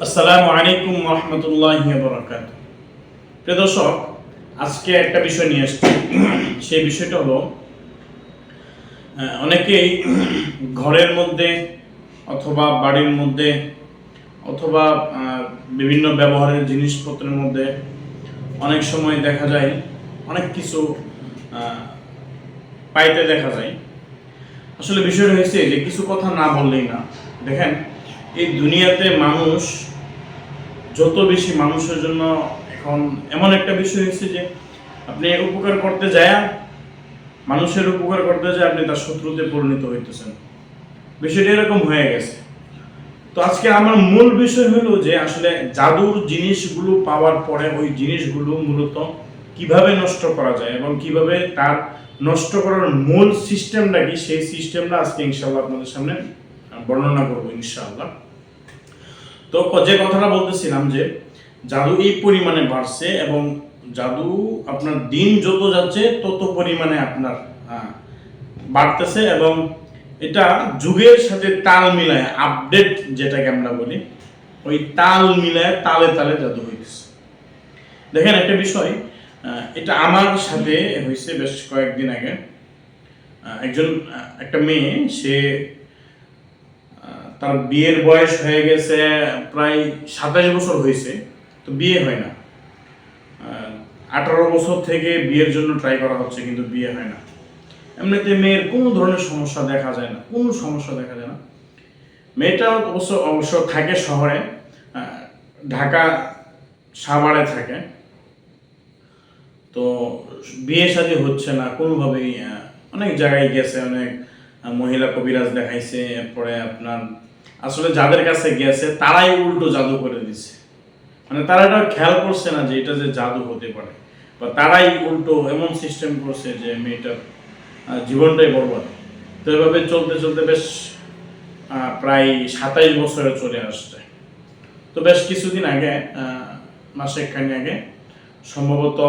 আসসালামু আলাইকুম রহমতুল্লাহি ওয়া বারাকাতুহু। প্রিয় দর্শক, আজকে একটা বিষয় নিয়ে এসেছি। সেই বিষয়টা হলো অনেকেই ঘরের মধ্যে অথবা বাড়ির মধ্যে অথবা বিভিন্ন ব্যবহারের জিনিসপত্রের মধ্যে অনেক সময় দেখা যায় অনেক কিছু পাইতে দেখা যায়। আসলে বিষয়টা হয়েছে যে কিছু কথা না বললেই না। দেখেন, এই দুনিয়াতে মানুষ যত বেশি মানুষের জন্য এখন এমন একটা বিষয় হয়েছে যে আপনি উপকার করতে যায়, মানুষের উপকার করতে যায় আপনি তার শত্রুতে পরিণত হইতেছেন। বিষয়টা এরকম হয়ে গেছে। তো আজকে আমার মূল বিষয় হলো যে আসলে জাদুর জিনিসগুলো পাওয়ার পরে ওই জিনিসগুলো মূলত কিভাবে নষ্ট করা যায় এবং কিভাবে তার নষ্ট করার মূল সিস্টেমটা কি, সেই সিস্টেমটা আজকে ইনশাআল্লাহ আপনাদের সামনে বর্ণনা করবো ইনশাআল্লাহ। তো যে কথাটা বলতেছিলাম যে জাদু এই পরিমাণে বাড়ছে এবং জাদু আপনার দিন যত যাচ্ছে তত পরিমাণে আপনার বাড়তেছে এবং এটা যুগের সাথে তাল মিলায় আপডেট যেটাকে আমরা বলি, ওই তাল মিলায় তালে তালে জাদু হইতেছে। দেখেন একটা বিষয়, এটা আমার সাথে হয়েছে বেশ কয়েকদিন আগে। একটা মেয়ে, সে তার বিয়ের বয়স হয়ে গেছে প্রায় 27 বছর হয়েছে, তো বিয়ে হয় না। 18 বছর থেকে বিয়ের জন্য ট্রাই করা হচ্ছে কিন্তু বিয়ে হয় না। এমনিতে মেয়ের কোনো ধরনের সমস্যা দেখা যায় না, কোনো সমস্যা দেখা যায় না। মেয়েটা অবশ্য থাকে শহরে, ঢাকা সাভারে থাকে। তো বিয়ে শাদী হচ্ছে না কোনোভাবেই। অনেক জায়গায় গেছে, অনেক মহিলা কবিরাজ দেখাইছে, এরপরে আপনার আসলে যাদের কাছে গেছে তারাই উল্টো জাদু করে দিছে। মানে তারা এটা খেয়াল করছে না যে এটা যে জাদু হতে পারে, বা তারাই উল্টো এমন সিস্টেম করছে যে মেয়েটার জীবনটাই বরবাদ। তো এভাবে চলতে চলতে বেশ প্রায় 27 বছরে চলে আসছে। তো বেশ কিছুদিন আগে, মাসেকখানি আগে, সম্ভবত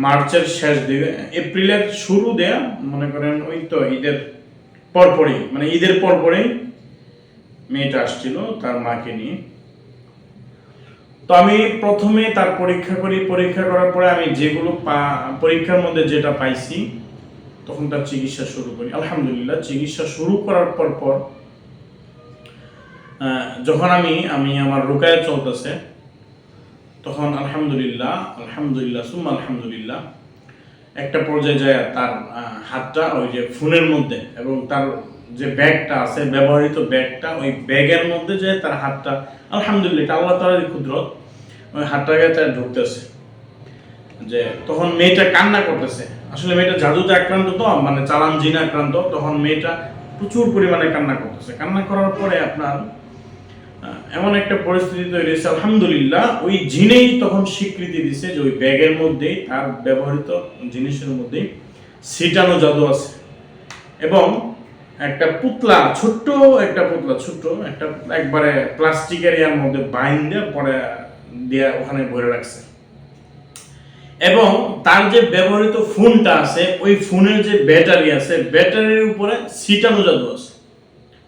মার্চের শেষ দিকে, এপ্রিলের শুরু দেয়া মনে করেন, ওই তো ঈদের পরপরই, মানে ঈদের পরপরই মেয়েটা আসছিল তার মাকে নিয়ে। তো আমি প্রথমে তার পরীক্ষা করি, পরীক্ষা করার পরে আমি যেগুলো পরীক্ষার মধ্যে যেটা পাইছি, তখন তার চিকিৎসা শুরু করি। আলহামদুলিল্লাহ, চিকিৎসা শুরু করার পর যখন আমি আমার রুকায়া চলতেছে, তখন আলহামদুলিল্লাহ সুম্মা আলহামদুলিল্লাহ একটা পর্যায়ে যায় তার হাতটা ওই যে ফোনের মধ্যে, এবং তার যে ব্যাগটা আছে, ব্যবহৃত ব্যাগটা, ওই ব্যাগের মধ্যে যায় তার হাতটা, আলহামদুলিল্লাহ আল্লাহ তাআলার কুদরত, ওই হাতটাকে তার ঢুকতেছে। যে তখন মেয়েটা কান্না করতেছে। আসলে মেয়েটা জাদুতে আক্রান্ত, তো মানে চালান জিনে আক্রান্ত। তখন মেয়েটা প্রচুর পরিমাণে কান্না করতেছে। কান্না করার পরে আপনার এমন একটা পরিস্থিতি তৈরি হয়েছে, আলহামদুলিল্লাহ ওই জিনেই তখন স্বীকৃতি দিছে যে ওই ব্যাগের মধ্যেই, তার ব্যবহৃত জিনিসের মধ্যেই ছিটানো জাদু আছে। এবং একটা পুতলা, ছোট্ট একটা একবারে প্লাস্টিকের ইয়ার মধ্যে বাইন্দে পরে দিয়ে ওখানে ভরে রাখছে। এবং তার যে ব্যবহৃত ফোনটা আছে, ওই ফোনের যে ব্যাটারি আছে, ব্যাটারির উপরে ছিটানো জাদু আছে।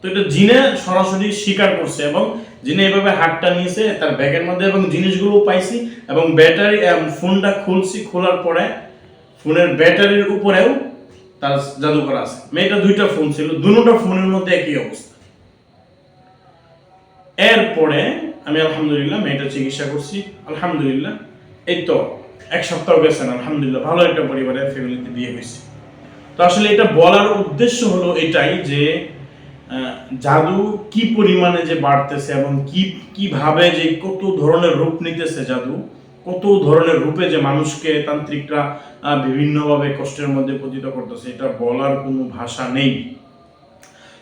তো এটা জিনে সরাসরি স্বীকার করছে, এবং জিনে এভাবে হাতটা নিয়েছে তার ব্যাগের মধ্যে, এবং জিনিসগুলো পাইছি, এবং ব্যাটারি ফোনটা খুলছি, খোলার পরে ফোনের ব্যাটারির উপরেও তার জাদু করা আছে। মেয়েটা 2টা ফোন ছিল, দুটো ফোনের মধ্যে একই অবস্থা। এরপরে আমি আলহামদুলিল্লাহ মেয়েটা চিকিৎসা করছি। আলহামদুলিল্লাহ এই তো 1 সপ্তাহ গেছে না, আলহামদুলিল্লাহ ভালো একটা পরিবারের ফ্যামিলিতে বিয়ে হয়েছে। তো আসলে এটা বলার উদ্দেশ্য হলো এটাই যে জাদু কি পরিমাণে যে বাড়তেছে, এবং কিভাবে যে কত ধরনের রূপ নিতেছে জাদু, কত ধরনের রূপে যে মানুষকে তান্ত্রিকরা বিভিন্নভাবে কষ্টের মধ্যে পতিত করতেছে, এটা বলার কোনো ভাষা নেই।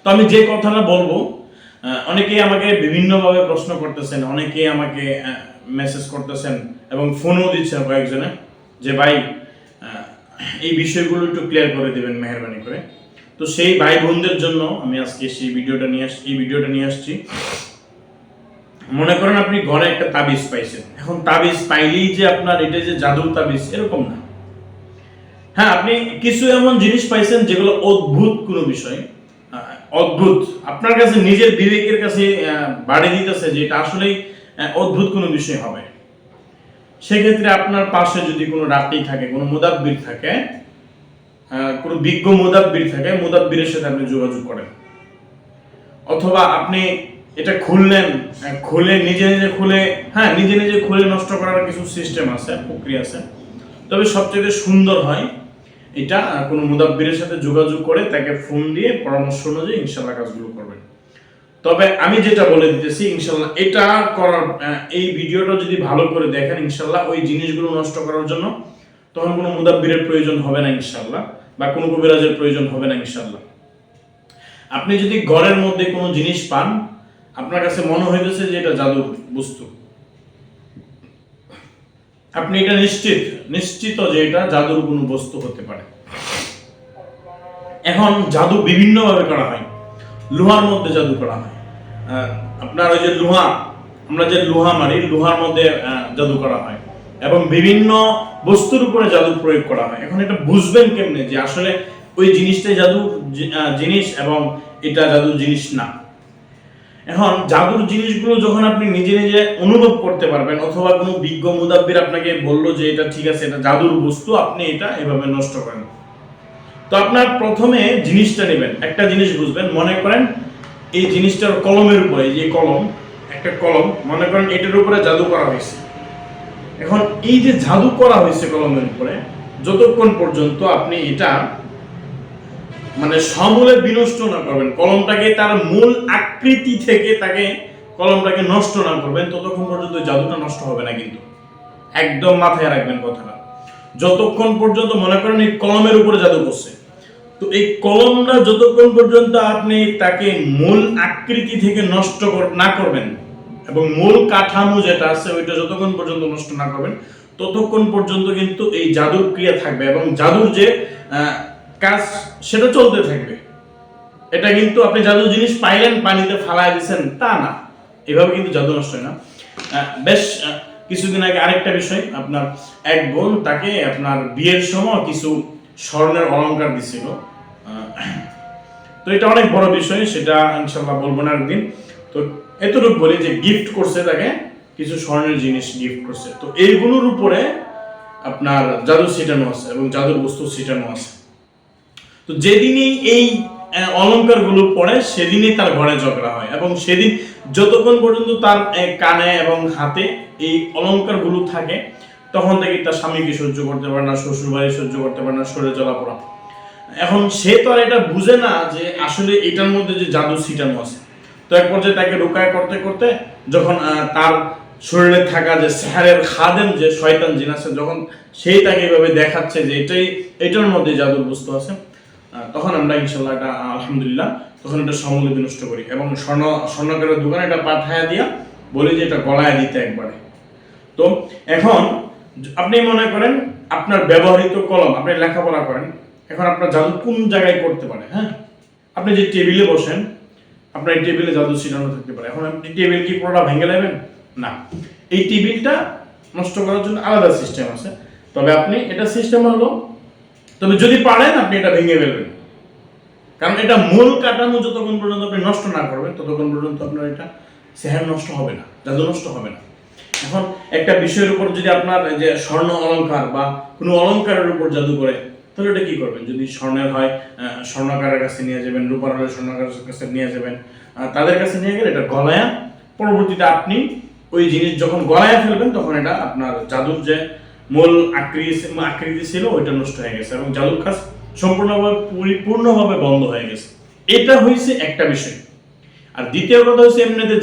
তো আমি যে কথাটা বলবো, অনেকেই আমাকে বিভিন্নভাবে প্রশ্ন করতেছেন, অনেকেই আমাকে মেসেজ করতেছেন এবং ফোনও দিচ্ছেন কয়েকজনে, যে ভাই এই বিষয়গুলো একটু ক্লিয়ার করে দেবেন মেহেরবানি করে। তো সেই ভাই বোনদের জন্য আমি আজকে এই ভিডিওটা নিয়ে আসছি। মনে করেন আপনি ঘরে একটা তাবিজ পাইছেন, এখন তাবিজ পাইলেই যে আপনার এটা যে জাদুর তাবিজ এরকম না। হ্যাঁ, আপনি কিছু এমন জিনিস পাইছেন যেগুলো অদ্ভুত কোনো বিষয়, অদ্ভুত, আপনার কাছে নিজের বিবেকের কাছে বাড়ি দিতেছে যে এটা আসলেই অদ্ভুত কোনো বিষয় হবে, সেক্ষেত্রে আপনার পাশে যদি কোনো রাকি থাকে, কোনো মুদাব্বির থাকে, কোনো বিজ্ঞ মুদাব্বির থাকে, মুদাব্বিরের সাথে আপনি যোগাযোগ করেন। অথবা আপনি এটা খুললেন, খুলে নিজে নিজে খুলে, হ্যাঁ নিজে নিজে খুলে নষ্ট করার কিছু সিস্টেম আছে, প্রক্রিয়া আছে, তবে সবচেয়ে সুন্দর হয় এটা কোনো মুদাব্বিরের সাথে যোগাযোগ করে তাকে ফোন দিয়ে পরামর্শ অনুযায়ী ইনশাল্লাহ কাজগুলো করবেন। তবে আমি যেটা বলে দিতেছি ইনশাল্লাহ এটা করার, এই ভিডিওটা যদি ভালো করে দেখেন ইনশাল্লাহ ওই জিনিসগুলো নষ্ট করার জন্য তখন কোনো মুদাব্বিরের প্রয়োজন হবে না ইনশাল্লাহ, বা কোনো কবিরাজের প্রয়োজন হবে না ইনশাল্লাহ। আপনি যদি ঘরের মধ্যে কোনো জিনিস পান, আপনার কাছে মনে হইতেছে যে এটা জাদুর বস্তু, আপনি এটা নিশ্চিত যে এটা জাদুর কোনো বস্তু হতে পারে। এখন জাদু বিভিন্ন ভাবে করা হয়, লোহার মধ্যে জাদু করা হয়, আপনার ওই যে লোহা, আমরা যে লোহা মারি, লোহার মধ্যে জাদু করা হয়, এবং বিভিন্ন বস্তুর উপরে জাদু প্রয়োগ করা হয়। এখন এটা বুঝবেন কেমনে যে আসলে ওই জিনিসটাই জাদু জিনিস এবং এটা জাদুর জিনিস না। এখন জাদুর জিনিসগুলো যখন আপনি নিজে নিজে অনুভব করতে পারবেন, অথবা কোনো বিজ্ঞ মুদাব্বির আপনাকে বললো যে এটা ঠিক আছে, এটা জাদুর বস্তু, আপনি এটা এভাবে নষ্ট করেন। তো আপনার প্রথমে জিনিসটা নেবেন, একটা জিনিস বুঝবেন, মনে করেন এই জিনিসটার কলমের উপরে, যে কলম, একটা কলম মনে করেন এটার উপরে জাদু করা হয়েছে। এখন এই যে জাদু করা হয়েছে কলমের উপরে, যতক্ষণ পর্যন্ত আপনি এটা মানে সমূলে বিনষ্ট না করবেন, কলমটাকে তার মূল আকৃতি থেকে তাকে কলমটাকে নষ্ট না করবেন, ততক্ষণ পর্যন্ত জাদুটা নষ্ট হবে না। কিন্তু একদম মাথায় রাখবেন কথাটা, যতক্ষণ পর্যন্ত মনে করেন এই কলমের উপরে জাদু করছে, তো এই কলমটা যতক্ষণ পর্যন্ত আপনি তাকে মূল আকৃতি থেকে নষ্ট না করবেন এবং মূল কাঠামো যেটা আছে ওইটা যতক্ষণ পর্যন্ত নষ্ট না করবেন, ততক্ষণ পর্যন্ত কিন্তু এই জাদুর ক্রিয়া থাকবে এবং জাদুর যে কাজ সেটা চলতে থাকবে। এটা কিন্তু আপনি জাদুর জিনিস পাইলেন, পানিতে ফালায় দিচ্ছেন তা না, এভাবে কিন্তু জাদু নষ্ট হয় না। বেশ কিছুদিন আগে আরেকটা বিষয়, আপনার এক বোন তাকে আপনার বিয়ের সময় কিছু স্বর্ণের অলংকার দিছিল, তো এটা অনেক বড় বিষয়, সেটা ইনশাল্লাহ বলবো না একদিন। তো এতটুকু বলি যে গিফট করছে, তাকে কিছু স্বর্ণের জিনিস গিফট করছে, তো এইগুলোর উপরে আপনার জাদু ছিটানো আছে এবং জাদুর বস্তু ছিটানো আছে। তো যেদিনই এই অলংকারগুলো পড়ে সেদিনই তার ঘরে ঝগড়া হয়, এবং সেদিন যতক্ষণ পর্যন্ত তার কানে এবং হাতে এই অলংকারগুলো থাকে তখন থেকে তার স্বামীকে সহ্য করতে পারে না, শ্বশুর বাড়ি সহ্য করতে পারে না, শরীরে জ্বলাপোড়া। এখন সে তো আর এটা বুঝে না যে আসলে এটার মধ্যে যে জাদু ছিটানো আছে। তো এক পর্যায়ে তাকে রুকায় করতে করতে যখন তার শরীরে থাকা যে সেহারের খাদেম যে শয়তান জিন আছে, যখন সেই তাকে এভাবে দেখাচ্ছে যে এটার মধ্যে জাদুর বস্তু আছে, তখন আমরা ইনশাল্লাহ এটা আলহামদুলিল্লাহ তখন এটা সমূলে বিনষ্ট করি এবং স্বর্ণকারের দোকানে এটা পাঠায়া দিয়া বলি যে এটা গলায় দিতে একবারে। তো এখন আপনি মনে করেন আপনার ব্যবহৃত কলম, আপনি লেখাপড়া করেন, এখন আপনার জাদু কোন জায়গায় করতে পারে, হ্যাঁ আপনি যে টেবিলে বসেন, আপনার এই টেবিলে জাদু ছিটানো থাকতে পারে। এখন আপনি টেবিল কি পুরোটা ভেঙে নেবেন না, এই টেবিলটা নষ্ট করার জন্য আলাদা সিস্টেম আছে, তবে আপনি এটা সিস্টেম হলো, তবে যদি পারেন আপনি এটা ভেঙে ফেলবেন, কারণ এটা মূল কাঠামো যতক্ষণ পর্যন্ত আপনি নষ্ট না করবেন ততক্ষণ পর্যন্ত আপনার এটা সেহার নষ্ট হবে না, জাদু নষ্ট হবে না। এখন একটা বিষয়ের উপর যদি আপনার যে স্বর্ণ অলংকার বা কোনো অলংকারের উপর জাদু করে, তাহলে এটা কি করবেন? যদি স্বর্ণের হয় স্বর্ণকারের কাছে নিয়ে যাবেন, রূপার হলে স্বর্ণকারের কাছে নিয়ে যাবেন, তাদের কাছে নিয়ে গেলে এটা গলায়া, পরবর্তীতে আপনি ওই জিনিস যখন গলায়া ফেলবেন তখন এটা আপনার জাদুর যে মূল আকৃতি ছিল ওইটা নষ্ট হয়ে গেছে এবং জাদুর কাজ সম্পূর্ণভাবে পরিপূর্ণভাবে বন্ধ হয়ে গেছে। এটা হয়েছে একটা বিষয়। আর দ্বিতীয় কথা হচ্ছে এমনিতে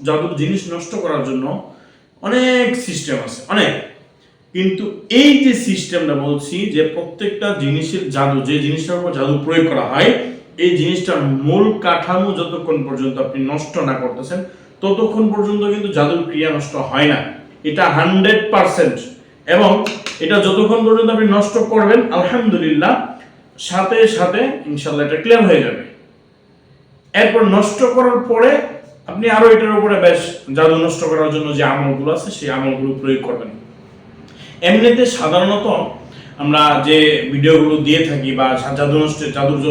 জাদুর জিনিস নষ্ট করার জন্য অনেক সিস্টেম আছে, অনেক, কিন্তু এই যে সিস্টেমটা বলছি যে প্রত্যেকটা জিনিসের জাদু, যে জিনিসটার উপর জাদু প্রয়োগ করা হয়, এই জিনিসটার মূল কাঠামো যতক্ষণ পর্যন্ত আপনি নষ্ট না করতেছেন ততক্ষণ পর্যন্ত কিন্তু জাদুর ক্রিয়া নষ্ট হয় না, এটা 100%। এবং এটা যতক্ষণ পর্যন্ত আপনি নষ্ট করবেন আলহামদুলিল্লাহ সাথে সাথে ইনশাল্লাহ এটা ক্লিয়ার হয়ে যাবে। এরপর নষ্ট করার পরে আপনি আরো এটার উপরে বেশ জাদু নষ্ট করার জন্য যে আমলগুলো আছে সেই আমলগুলো প্রয়োগ করবেন। এমনিতে সাধারণত আমরা যে ভিডিওগুলো দিয়ে থাকি বা জাদুর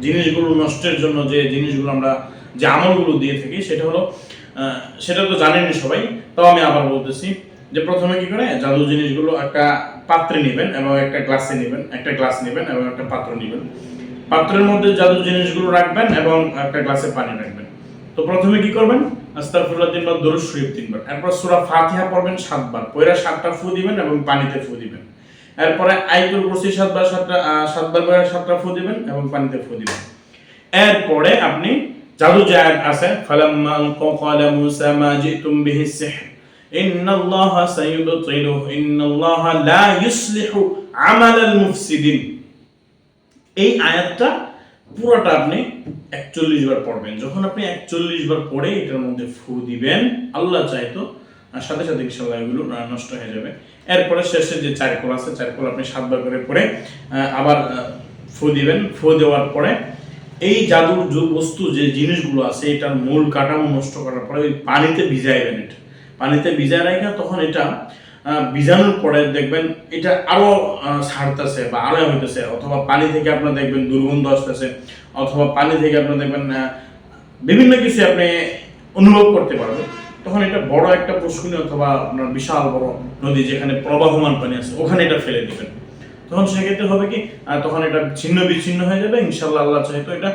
জিনিসগুলো নষ্টের জন্য যে জিনিসগুলো আমরা যে আমলগুলো দিয়ে থাকি সেটা তো জানেনই সবাই। তাও আমি আবার বলতেছি যে প্রথমে কি করে জাদু জিনিসগুলো একটা পাত্রে নেবেন এবং একটা গ্লাস নেবেন এবং একটা পাত্র নেবেন। পাত্রের মধ্যে জাদু জিনিসগুলো রাখবেন এবং একটা গ্লাসে পানি রাখবেন। তো প্রথমে কি করবেন, আস্তাগফিরুল্লাহ 3 বার, দরুদ শরীফ 3 বার, এরপর সূরা ফাতিহা পড়বেন 7 বার, পয়রা 7টা ফু দিবেন এবং পানিতে ফু দিবেন। এরপরে আয়াতুল কুরসি 7 বার, 7বার পয়রা 7টা ফু দিবেন এবং পানিতে ফু দিবেন। এরপরে আপনি জাদু যে আয়াত আছে, ফালাম্মা ক্বালা মূসা মা জিতুম বিহি সিহর ইন্নাল্লাহা সাইয়ুবতিলুহু ইন্নাল্লাহা লা ইউসলিহু আমালাল মুফসিদিন, এই আয়াতটা পুরোটা আপনি 41 বার পড়বেন। যখন আপনি 41 বার পড়ে এটার মধ্যে ফু দিবেন, আল্লাহ চাইতো সাথে সাথে ইনশাআল্লাহ এগুলো নষ্ট হয়ে যাবে। এরপরে শেষে যে চারকোল আছে, চারকোল আপনি 7 বার করে পড়ে আবার ফু দিবেন। ফু দেওয়ার পরে এই জাদুর যে বস্তু যে জিনিসগুলো আছে এটার মূল কাঠামো নষ্ট করার পরে ওই পানিতে ভিজাইবেন। এটা পানিতে ভিজায় রাখা, তখন এটা ভিজানোর পরে দেখবেন এটা আরো ছাড়তেছে বা আরো হইতেছে, অথবা পানি থেকে আপনার দেখবেন দুর্গন্ধ আসতেছে, অথবা পানি থেকে আপনার দেখবেন বিভিন্ন কিছু আপনি অনুভব করতে পারবেন। তখন এটা বড় একটা পুষ্করিণী অথবা আপনার বিশাল বড় নদী যেখানে প্রবাহমান পানি আছে ওখানে এটা ফেলে দিবেন। তখন সেক্ষেত্রে হবে কি, তখন এটা ছিন্ন বিচ্ছিন্ন হয়ে যাবে। ইনশাআল্লাহ আল্লাহ চাইতো এটা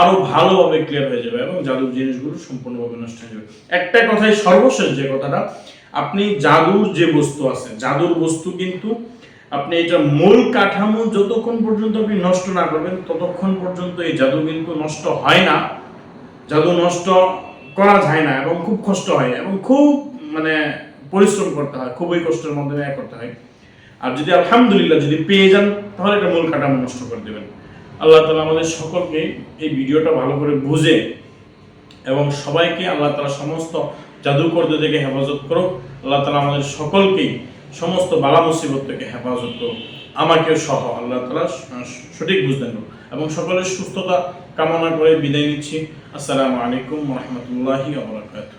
আরো ভালোভাবে ক্লিয়ার হয়ে যাবে এবং জাদুর জিনিসগুলো সম্পূর্ণভাবে নষ্ট হয়ে যাবে। একটা কথাই সর্বশেষ যে কথাটা, আপনি জাদুর যে বস্তু আছে, জাদুর বস্তু কিন্তু আপনি এটা মূল কাঠামো যতক্ষণ পর্যন্ত আপনি নষ্ট না করবেন ততক্ষণ পর্যন্ত এই জাদু কিন্তু নষ্ট হয় না। জাদু নষ্ট করা যায় না এবং খুব কষ্ট হয় এবং খুব পরিশ্রম করতে হয়, খুবই কষ্টের মধ্যে করতে হয়। আর যদি আলহামদুলিল্লাহ যদি পেয়ে যান তাহলে এটা মূল কাঠামো নষ্ট করে দেবেন। আল্লাহ তাআলা আমাদের সকলকে এই ভিডিওটা ভালো করে বুঝে এবং সবাইকে আল্লাহ তাআলা সমস্ত জাদুকরদের থেকে হেফাজত করুক। আল্লাহ তাআলা আমাদের সকলকেই সমস্ত বালা মুসিবত থেকে হেফাজত করুক, আমাকে সহ আল্লাহ তাআলা সঠিক বুঝ দেন এবং সকলের সুস্থতা কামনা করে বিদায় নিচ্ছি। আসসালামু আলাইকুম ওয়া রাহমাতুল্লাহি ওয়া বারাকাতুহু।